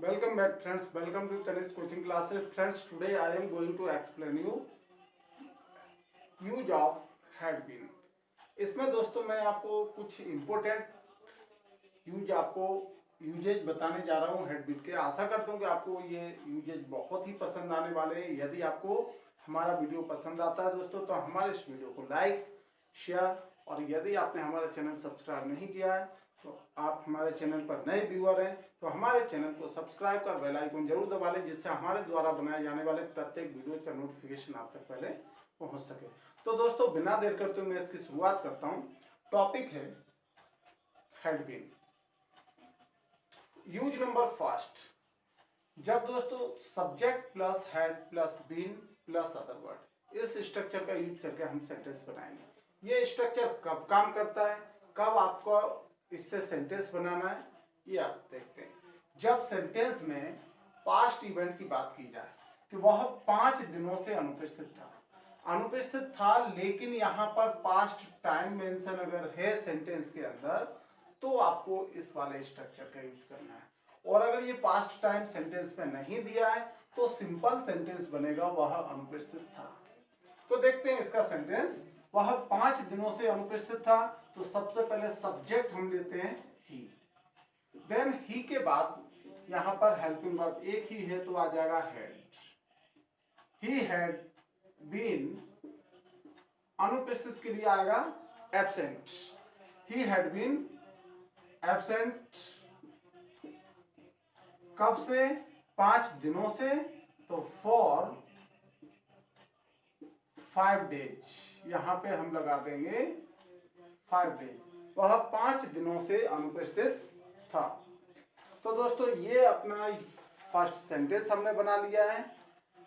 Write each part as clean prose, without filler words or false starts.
Welcome back friends, welcome to Tanishq coaching classes. Friends, today I am going to explain you use of had been. इसमें दोस्तों मैं आपको कुछ important usage बताने जा रहा हूँ हेड बीन के। आशा करता हूँ कि आपको ये यूजेज बहुत ही पसंद आने वाले हैं। यदि आपको हमारा वीडियो पसंद आता है दोस्तों तो हमारे इस वीडियो को लाइक शेयर और यदि आपने हमारा चैनल सब्सक्राइब नहीं किया है तो आप हमारे चैनल पर नए व्यूअर हैं तो हमारे चैनल को सब्सक्राइब कर बेल आइकन जरूर दबा लें, जिससे हमारे द्वारा बनाए जाने वाले प्रत्येक वीडियो का नोटिफिकेशन आप तक पहले पहुंच सके। तो दोस्तों बिना देर करते हुए मैं इसकी शुरुआत करता हूं। टॉपिक है had been. Use number first, जब दोस्तों subject plus had plus been plus other word, इस स्ट्रक्चर का यूज करके हम सेंटेंस बनाएंगे। ये स्ट्रक्चर कब काम करता है, कब आपको इससे सेंटेंस बनाना है, ये आप देखते हैं। जब सेंटेंस में पास्ट इवेंट की बात की जाए कि वह 5 दिनों से अनुपस्थित था, लेकिन यहाँ पर पास्ट टाइम मेंशन अगर है सेंटेंस के अंदर तो आपको इस वाले स्ट्रक्चर का यूज करना है। और अगर ये पास्ट टाइम सेंटेंस में नहीं दिया है तो सिंपल सेंटेंस बनेगा वह अनुपस्थित था। तो देखते हैं इसका सेंटेंस। वह 5 दिनों से अनुपस्थित था, तो सबसे पहले सब्जेक्ट हम लेते हैं ही। देन ही के बाद यहां पर हेल्पिंग वर्ब एक ही है तो आ जाएगा हैड। ही हैड बीन, अनुपस्थित के लिए आएगा absent. He had been absent कब से, 5 दिनों से, तो फॉर 5 डेज। यहां पे हम लगा देंगे 5 डेज। वह 5 दिनों से अनुपस्थित था। तो दोस्तों ये अपना फर्स्ट सेंटेंस हमने बना लिया है।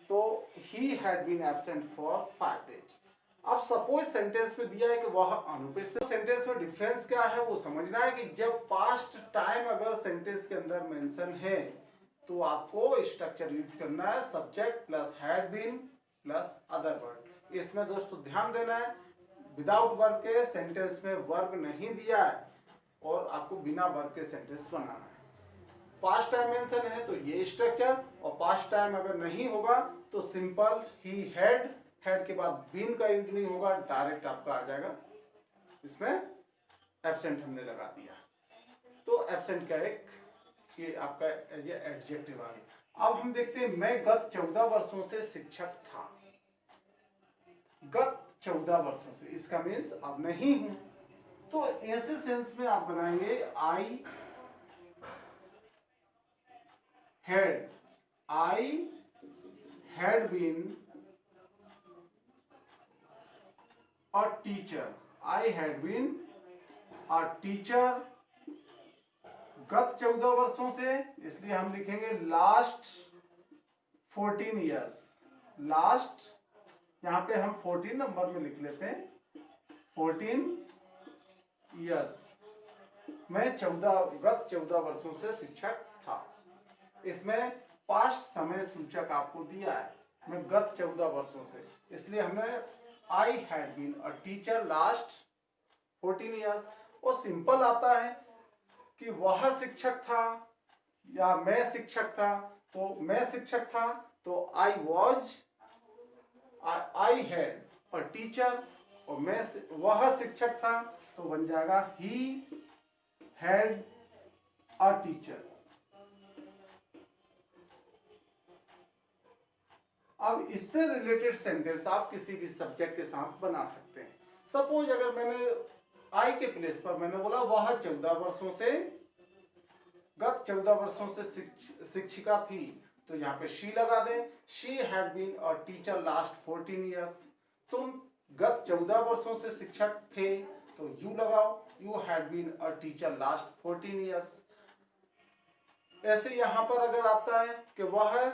तो he had been absent for 5 days. अब सपोज सेंटेंस में दिया है कि वह अनुपस्थित। सेंटेंस में डिफरेंस क्या है वो समझना है कि जब पास्ट टाइम अगर सेंटेंस के अंदर मेंशन है तो आपको स्ट्रक्चर यूज करना है subject plus had been plus other word. इसमें दोस्तों ध्यान देना है विदाउट वर्ब के सेंटेंस में वर्ब नहीं दिया है और आपको बिना वर्ब के सेंटेंस बनाना है। पास्ट टाइम मेंशन है तो ये स्ट्रक्चर, और पास्ट टाइम अगर नहीं होगा तो सिंपल ही हैड, हैड के बाद बीन का यूज नहीं होगा, डायरेक्ट आपका आ जाएगा इसमें एब्सेंट हमने लगा दिया। तो एब्सेंट का एक ये आपका एडजेक्टिव आ गया। अब हम देखते हैं मैं गत 14 वर्षों से शिक्षक था। गत 14 वर्षों से, इसका मीन्स अब नहीं हूं। तो ऐसे सेंस में आप बनाएंगे I had been a teacher. I had been a teacher गत 14 वर्षों से, इसलिए हम लिखेंगे लास्ट 14 ईयर्स। लास्ट, यहां पे हम 14 नंबर में लिख लेते हैं 14 ईयर्स। मैं गत 14 वर्षों से शिक्षक था। इसमें पास्ट समय सूचक आपको दिया है, मैं गत 14 वर्षों से, इसलिए हमने I had been a teacher last 14 years. और सिंपल आता है कि वह शिक्षक था या मैं शिक्षक था। तो मैं शिक्षक था तो आई हैड अ टीचर, और वह शिक्षक था तो बन जाएगा ही हैड अ टीचर। अब इससे रिलेटेड सेंटेंस आप किसी भी सब्जेक्ट के साथ बना सकते हैं। सपोज अगर मैंने आई के प्लेस पर मैंने बोला वह 14 वर्षों से, गत 14 वर्षों से शिक्षिका थी, तो यहाँ पे शी लगा दें। She had been a teacher last 14 years. तुम गत 14 वर्षों से शिक्षक थे तो यू लगाओ, you had been a teacher last 14 years. ऐसे यहाँ पर अगर आता है कि वह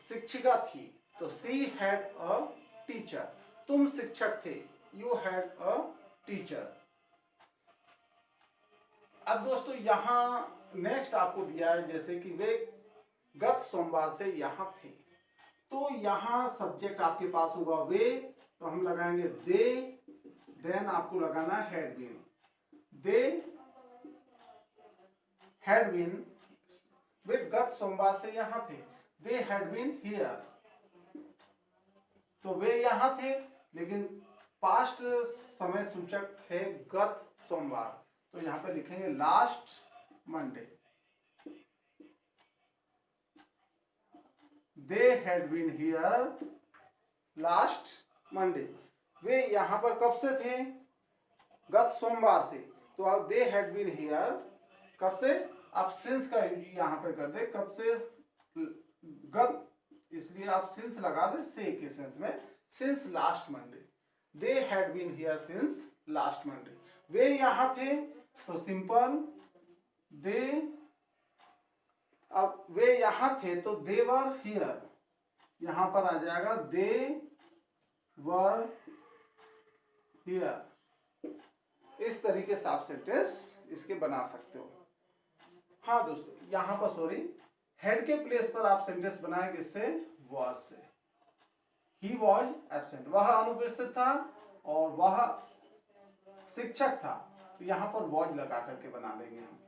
शिक्षिका थी तो सी हैड अ टीचर। तुम शिक्षक थे, यू हैड अ टीचर। अब दोस्तों यहां नेक्स्ट आपको दिया है जैसे कि वे गत सोमवार से यहां थे, तो यहां सब्जेक्ट आपके पास होगा वे, तो हम लगाएंगे दे। देन आपको लगाना had been. They had been, वे गत सोमवार से यहाँ थे। दे हैड बीन हियर, तो वे यहाँ थे, लेकिन पास्ट समय सूचक है गत सोमवार, तो यहाँ पे लिखेंगे last Monday. They had been here last Monday, वे यहाँ पर कब से थे? गत सोमवार से। तो अब दे हैड बीन हियर कब से? आप सिंस का यूज यहाँ पे कर दे, कब से गत, इसलिए आप सिंस लगा दे से के सेंस में, since last Monday. They had been here since last Monday, वे यहाँ थे, तो सिंपल दे, अब वे यहाँ थे तो दे वर हियर, यहां पर आ जाएगा दे वर हियर। इस तरीके से आप सेंटेंस इसके बना सकते हो। हाँ दोस्तों, यहां पर सॉरी, हेड के प्लेस पर आप सेंटेंस बनाए किससे? वॉज से। ही वॉज एब्सेंट, वह अनुपस्थित था और वह शिक्षक था, तो यहां पर वॉज लगा करके बना देंगे हम।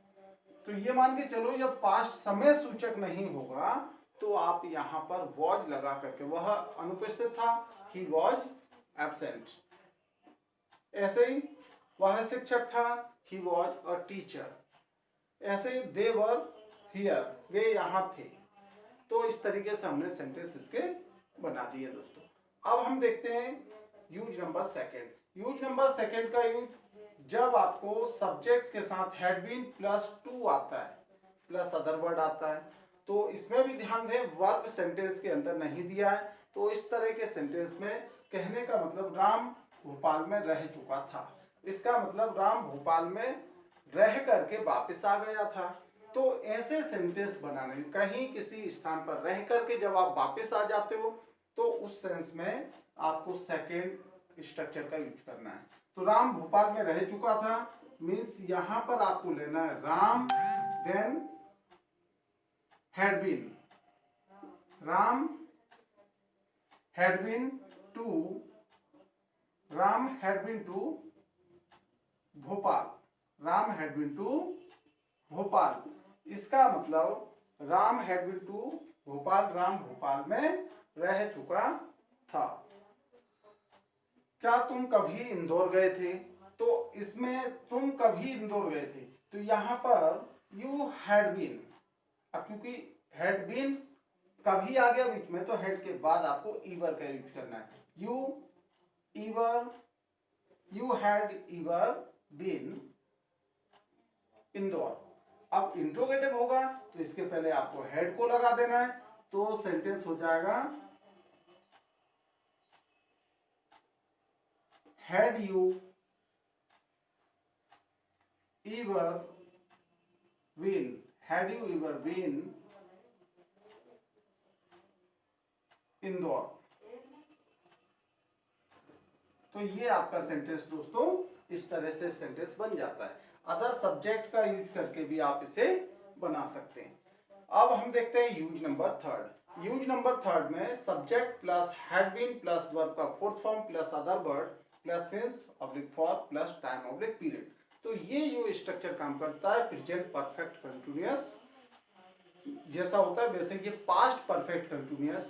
तो ये मान के चलो जब पास्ट समय सूचक नहीं होगा तो आप यहां पर वॉज लगा करके, वह अनुपस्थित था, ही वॉज एब्सेंट। ऐसे ही वह शिक्षक था, ही वॉज अ टीचर। ऐसे ही दे वर हियर, वे यहां थे। तो इस तरीके से हमने सेंटेंस इसके बना दिए दोस्तों। अब हम देखते हैं use number second. Use number second का यूज जब आपको सब्जेक्ट के साथ हैड बीन प्लस टू आता है, प्लस अदर वर्ड आता है, तो इसमें भी ध्यान दें वर्ब सेंटेंस के अंदर नहीं दिया है। तो इस तरह के सेंटेंस में कहने का मतलब राम भोपाल में रह चुका था, इसका मतलब राम भोपाल में रह करके वापस आ गया था। तो ऐसे सेंटेंस बनाने, कहीं किसी स्थान पर रह करके जब आप वापस आ जाते हो तो उस सेंस में आपको सेकेंड स्ट्रक्चर का यूज करना है। तो राम भोपाल में रह चुका था मीन्स यहां पर आपको लेना है Ram then had been, Ram had been to, Ram had been to Bhopal, Ram had been to Bhopal. इसका मतलब Ram had been to Bhopal, Ram Bhopal में रह चुका था। क्या तुम कभी इंदौर गए थे? तो इसमें तुम कभी इंदौर गए थे, तो यहां पर यू हैड बीन, अब चूंकि हैड बीन कभी आ गया बीच में तो हैड के बाद आपको ईवर का यूज करना है। You ever, you had ever been Indore. अब इंट्रोगेटिव होगा तो इसके पहले आपको हैड को लगा देना है, तो सेंटेंस हो जाएगा had you ever been, had you ever been Indore. तो ये आपका सेंटेंस दोस्तों इस तरह से सेंटेंस बन जाता है। अदर सब्जेक्ट का यूज करके भी आप इसे बना सकते हैं। अब हम देखते हैं use number third. Use number third में subject plus had been plus verb का fourth form plus other word plus since oblique for plus time oblique period. तो ये जो स्ट्रक्चर काम करता है प्रेजेंट परफेक्ट कंटिन्यूअस जैसा होता है, वैसे ये पास्ट परफेक्ट कंटिन्यूअस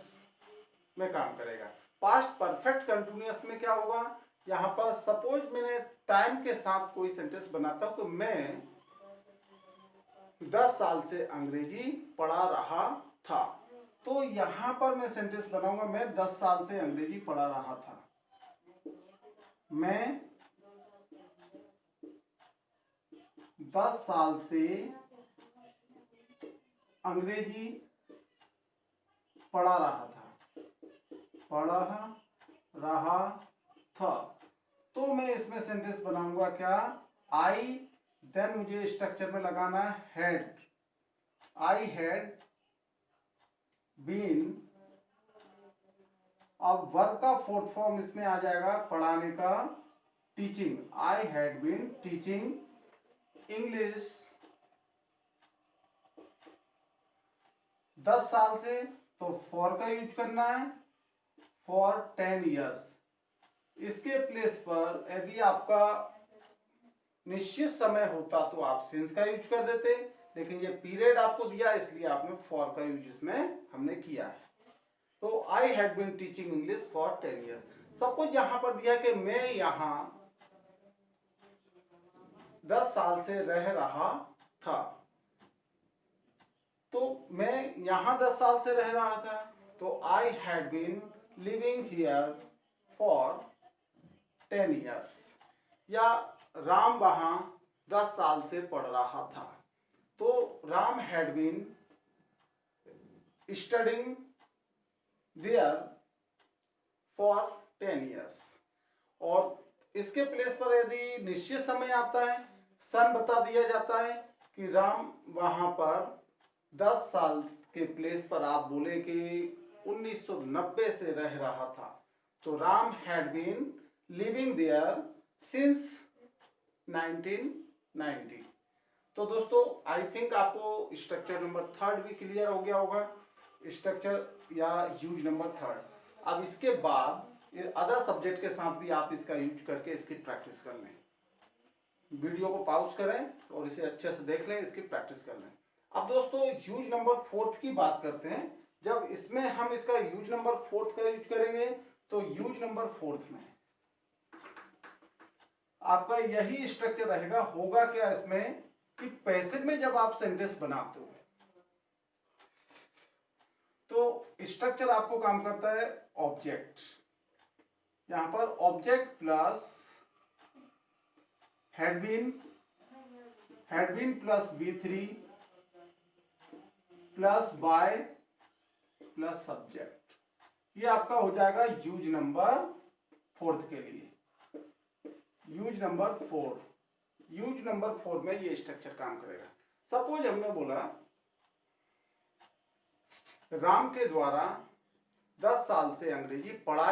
में काम करेगा। पास्ट परफेक्ट कंटिन्यूअस में क्या होगा, यहाँ पर सपोज मैंने टाइम के साथ कोई सेंटेंस बनाता हूं कि मैं 10 साल से अंग्रेजी पढ़ा रहा था, तो यहां पर मैं सेंटेंस बनाऊंगा मैं 10 साल से अंग्रेजी पढ़ा रहा था। मैं 10 साल से अंग्रेजी पढ़ा रहा था, पढ़ा रहा था। तो मैं इसमें सेंटेंस बनाऊंगा क्या, आई, देन मुझे स्ट्रक्चर में लगाना हैड, आई हैड बीन। अब वर्ब का फोर्थ फॉर्म इसमें आ जाएगा पढ़ाने का, teaching, I had been teaching English 10 साल से, तो फॉर का यूज करना है, फॉर 10 ईयर्स। इसके प्लेस पर यदि आपका निश्चित समय होता तो आप सिंस का यूज कर देते, लेकिन ये पीरियड आपको दिया इसलिए आपने फॉर का यूज इसमें हमने किया है। तो I had been teaching English for 10 years. Suppose यहां पर दिया कि मैं यहां 10 साल से रह रहा था, तो मैं यहां 10 साल से रह रहा था, तो I had been living here for 10 years. या राम वहां 10 साल से पढ़ रहा था, तो Ram had been studying there for 10 years. और इसके प्लेस पर यदि निश्चित समय आता है, सन बता दिया जाता है कि राम वहां पर 10 साल के प्लेस पर आप बोले कि 1990 से रह रहा था, तो Ram had been living there since 1990। तो दोस्तों आई थिंक आपको स्ट्रक्चर नंबर 3 भी क्लियर हो गया होगा, स्ट्रक्चर या यूज नंबर 3। अब इसके बाद अदर सब्जेक्ट के साथ भी आप इसका यूज करके इसकी प्रैक्टिस कर लें। वीडियो को पॉज करें और इसे अच्छे से देख लें, इसकी प्रैक्टिस कर लें। अब दोस्तों यूज नंबर 4 की बात करते हैं। जब इसमें हम इसका यूज नंबर 4 का यूज करेंगे, तो यूज नंबर 4 में आपका यही स्ट्रक्चर रहेगा। होगा क्या इसमें कि पैसिव में जब आप सेंटेंस बनाते हो, तो स्ट्रक्चर आपको काम करता है ऑब्जेक्ट। यहां पर object plus had been plus V3 plus by plus subject, ये आपका हो जाएगा यूज नंबर 4 के लिए। यूज नंबर 4 में ये स्ट्रक्चर काम करेगा। सपोज हमने बोला राम के द्वारा 10 साल से अंग्रेजी पढ़ाई